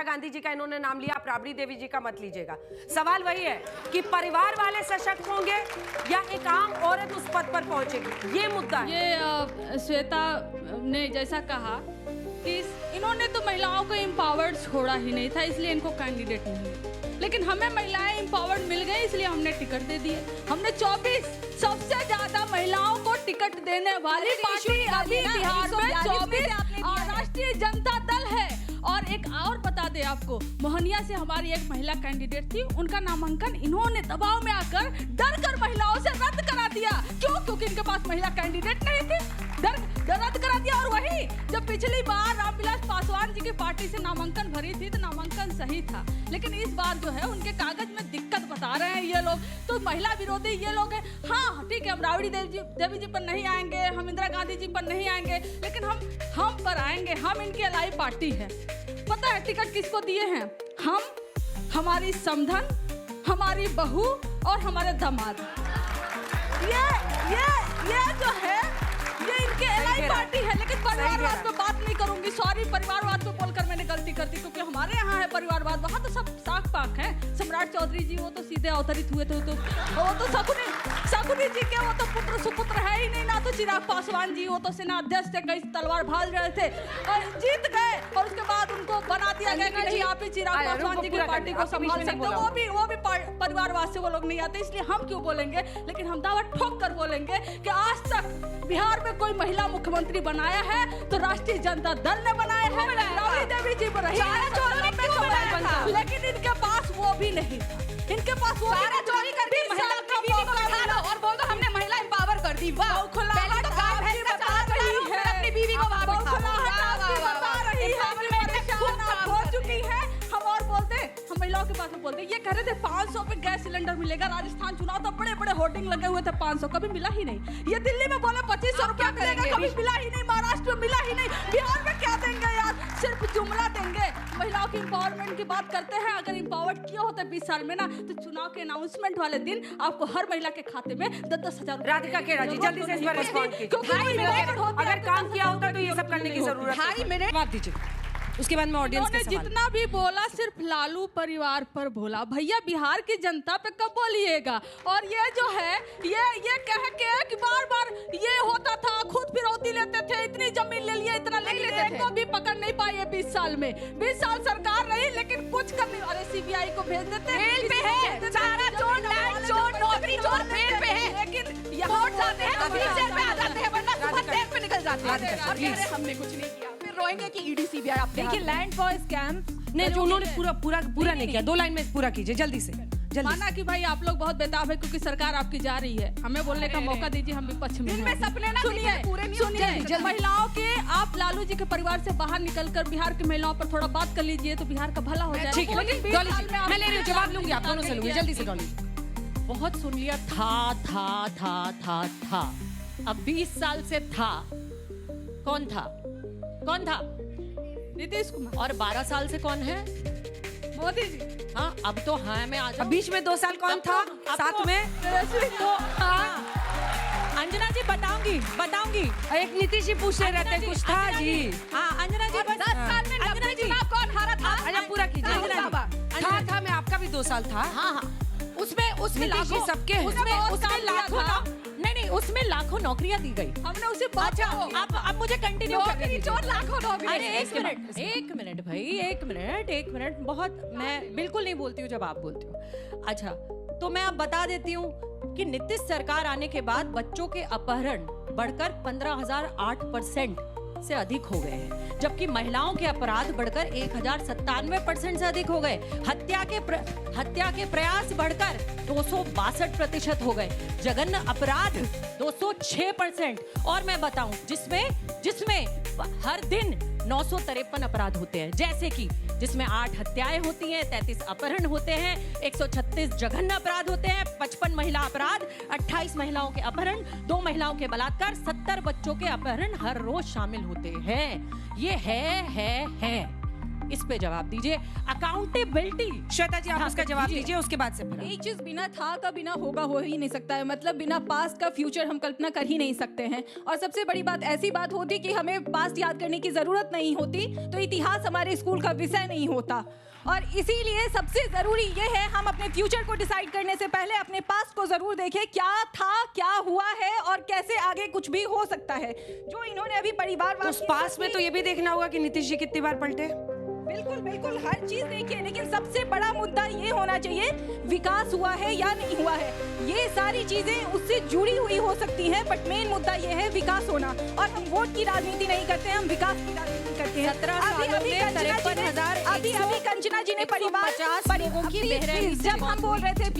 गांधी जी का इन्होंने नाम लिया, आप राबड़ी देवी जी का मत लीजिएगा। सवाल वही है कि परिवार वाले सशक्त होंगे या एक आम औरत उस पद पर पहुंचेगी, ये मुद्दा है। ये श्वेता ने जैसा कहा कि इन्होंने तो महिलाओं को एम्पावर्ड छोड़ा ही नहीं था, इसलिए इनको कैंडिडेट नहीं मिला। लेकिन हमें महिलाएं एम्पावर्ड मिल गई, इसलिए हमने टिकट दे दिए। हमने 24 सबसे ज्यादा महिलाओं को टिकट देने वाली पार्टी अभी बिहार में 24 राष्ट्रीय जनता दल है। और एक और बता दे आपको, मोहनिया से हमारी एक महिला कैंडिडेट थी, उनका नामांकन इन्होंने दबाव में आकर डर कर महिलाओं से रद्द करा दिया। क्यों? क्योंकि इनके पास महिला कैंडिडेट नहीं थी, रद्द करा दिया। और वही जब पिछली बार रामविलास पासवान जी की पार्टी से नामांकन भरी थी तो नामांकन सही था, लेकिन इस बार जो है उनके कागज में दिक्कत बता रहे हैं ये लोग, तो महिला विरोधी ये लोग हैं। हाँ ठीक है, हम राबड़ी देवी जी पर नहीं आएंगे, हम इंदिरा गांधी जी पर नहीं आएंगे, लेकिन हम पर आएंगे। हम इनकी अलाई पार्टी है। पता है टिकट किसको दिए हैं? हम, हमारी समधन, हमारी बहू और हमारे दामाद। ये जो है ये इनके एलआई पार्टी है। लेकिन परिवारवाद पे बात नहीं करूंगी, सॉरी, परिवारवाद पे बोलकर मैंने गलती कर दी, क्योंकि हमारे यहाँ है परिवारवाद, वहाँ तो सब साख पाक है। सम्राट चौधरी जी वो तो सीधे अवतरित हुए थे, तो वो तो शकुनी जी के वो तो पुत्र सुपुत्र है ही नहीं, ना तो चिराग पासवान जी, वो तो सेना अध्यक्ष थे, कई तलवार भाल रहे थे और जीत गए, और उसके बाद उनको बना दिया गया कि नहीं आप ही चिराग पासवान जी की पार्टी को संभाल सकते हो। वो भी परिवारवाद से वो लोग नहीं आते, इसलिए हम क्यों बोलेंगे। लेकिन हम दावा ठोक कर बोलेंगे कि आज तक बिहार में कोई महिला मुख्यमंत्री बनाया है तो राष्ट्रीय जनता दल ने बनाया है, राबड़ी देवी जी पर रही है, लेकिन इनके पास वो भी नहीं था। इनके पास वो चोरी कर दी, महिला की बीवी को उठा लो और बोल दो हमने महिला एम्पावर कर दी। वाह, पहले तो गाँव है अपनी बीवी को वहां बता रही है, हो चुकी है। हम और बोलते, हम महिलाओं के पास में बोलते, ये कह रहे थे 500 पे गैस सिलेंडर मिलेगा, राजस्थान चुनाव तो बड़े बड़े होर्डिंग लगे हुए थे, 500 कभी मिला ही नहीं। ये दिल्ली में बोले 2500 रुपया मिलेगा, कभी मिला ही नहीं। महाराष्ट्र में मिला ही नहीं। बिहार में क्या देंगे यार, सिर्फ जुमला देंगे। महिलाओं की एम्पावरमेंट की बात करते हैं, अगर एम्पावर्ड किया होता 20 साल में ना, तो चुनाव के अनाउंसमेंट वाले दिन आपको हर महिला के खाते में 10-10 हजार। राधिका खेड़ा जी जल्दी से इस पर रिस्पॉन्ड कीजिए। अगर काम किया होता तो ये सब करने की जरूरत है। 2.5 मिनट बात दीजिए, उसके बाद में ऑडियंस के सवाल। जितना भी बोला सिर्फ लालू परिवार पर बोला, भैया बिहार की जनता पे कब बोलिएगा। और ये जो है ये कह के कि बार ये होता था, खुद फिरौती लेते थे, इतनी जमीन ले लिए, इतना ले लेते थे, तो भी पकड़ नहीं पाए 20 साल में। 20 साल सरकार रही लेकिन कुछ कर नहीं। अरे सीबीआई को भेज देते, जेल पे है सारा चोर, लैंड चोर, नौकरी चोर जेल पे है, लेकिन यहाँ जाते हैं तो जेल पे आ जाते हैं, वरना सुबह जेल पे निकल जाते हैं और कह रहे हमने कुछ नहीं किया। रोएंगे कि ईडी सीबीआई आप देखिए लैंड फॉर स्कैम नहीं, जो उन्होंने पूरा नहीं किया। 2 लाइन में पूरा कीजिए जल्दी से। माना कि भाई आप लोग बहुत बेताब है क्योंकि सरकार आपकी जा रही है, हमें बोलने का मौका दीजिए, हम विपक्ष में हैं। सपने ना सुनिए, महिलाओं के आप लालू जी के परिवार से बाहर निकलकर बिहार की महिलाओं पर थोड़ा बात कर लीजिए तो बिहार का भला हो जाएगा। ठीक है, मैं ले रही हूँ, जवाब लूंगी, आप दोनों से लूंगी। जल्दी से डॉली। बहुत सुन लिया, था। अब 20 साल से था, कौन था? नीतीश कुमार। और 12 साल से कौन है? मोदी जी। हाँ, अब तो हाँ मैं आ जाऊं। बीच में 2 साल कौन था? साथ में तो अंजना जी बताऊंगी। एक नीतीश जी पूछते रहते, कुछ था जी। हाँ अंजना जी, 10 साल में अंजना जी कौन हारा था? अच्छा पूरा कीजिए। था मैं, आपका भी 2 साल था। हाँ उसमें लाखों सबके उसमें लाखों नहीं उसमें लाखों नौकरियां दी गई। हमने उसे बात अब मुझे कंटिन्यू करने दीजिए। लाखों नौकरी। अरे एक मिनट भाई, एक मिनट। बहुत, मैं बिल्कुल नहीं बोलती हूँ जब आप बोलती हो। अच्छा तो मैं अब बता देती हूँ कि नीतीश सरकार आने के बाद बच्चों के अपहरण बढ़कर 15,008% से अधिक हो गए हैं, जबकि महिलाओं के अपराध बढ़कर 1097% से अधिक हो गए। हत्या के प्रयास बढ़कर 262% हो गए। जघन्य अपराध 206%। और मैं बताऊं जिसमें हर दिन 953 अपराध होते हैं, जैसे कि जिसमें 8 हत्याएं होती हैं, 33 अपहरण होते हैं, 136 जघन्य अपराध होते हैं, 55 महिला अपराध, 28 महिलाओं के अपहरण, 2 महिलाओं के बलात्कार, 70 बच्चों के अपहरण हर रोज शामिल होते हैं। ये है। इस पे जवाब दीजिए। अकाउंटेबिलिटी। श्वेता जी आप हाँ, उसका जवाब दीजिए। दीजिए, उसके बाद से फिर एक चीज बिना था का बिना होगा हो ही नहीं सकता है, मतलब बिना पास्ट का फ्यूचर हम कल्पना कर ही नहीं सकते हैं। और सबसे बड़ी बात ऐसी बात होती कि हमें पास्ट याद करने की जरूरत नहीं होती तो इतिहास हमारे स्कूल का विषय नहीं होता। और इसीलिए सबसे जरूरी ये है हम अपने फ्यूचर को डिसाइड करने से पहले अपने पास्ट को जरूर देखें, क्या था, क्या हुआ है और कैसे आगे कुछ भी हो सकता है। जो इन्होंने अभी परिवारवाद तो उस पास में तो ये भी देखना होगा कि नीतीश जी कितनी बार पलटे। बिल्कुल बिल्कुल हर चीज देखिए, लेकिन सबसे बड़ा मुद्दा ये होना चाहिए विकास हुआ है या नहीं हुआ है। ये सारी चीजें उससे जुड़ी हुई हो सकती हैं, बट मेन मुद्दा ये है विकास होना। और हम वोट की राजनीति नहीं करते हैं, हम विकास की राजनीति करते हैं। 17 सालों में 53,150 अभी कंचना जी ने परिवार लोगों की प्लीज, बहरहमी प्लीज, जब हम बोल रहे थे प्लीज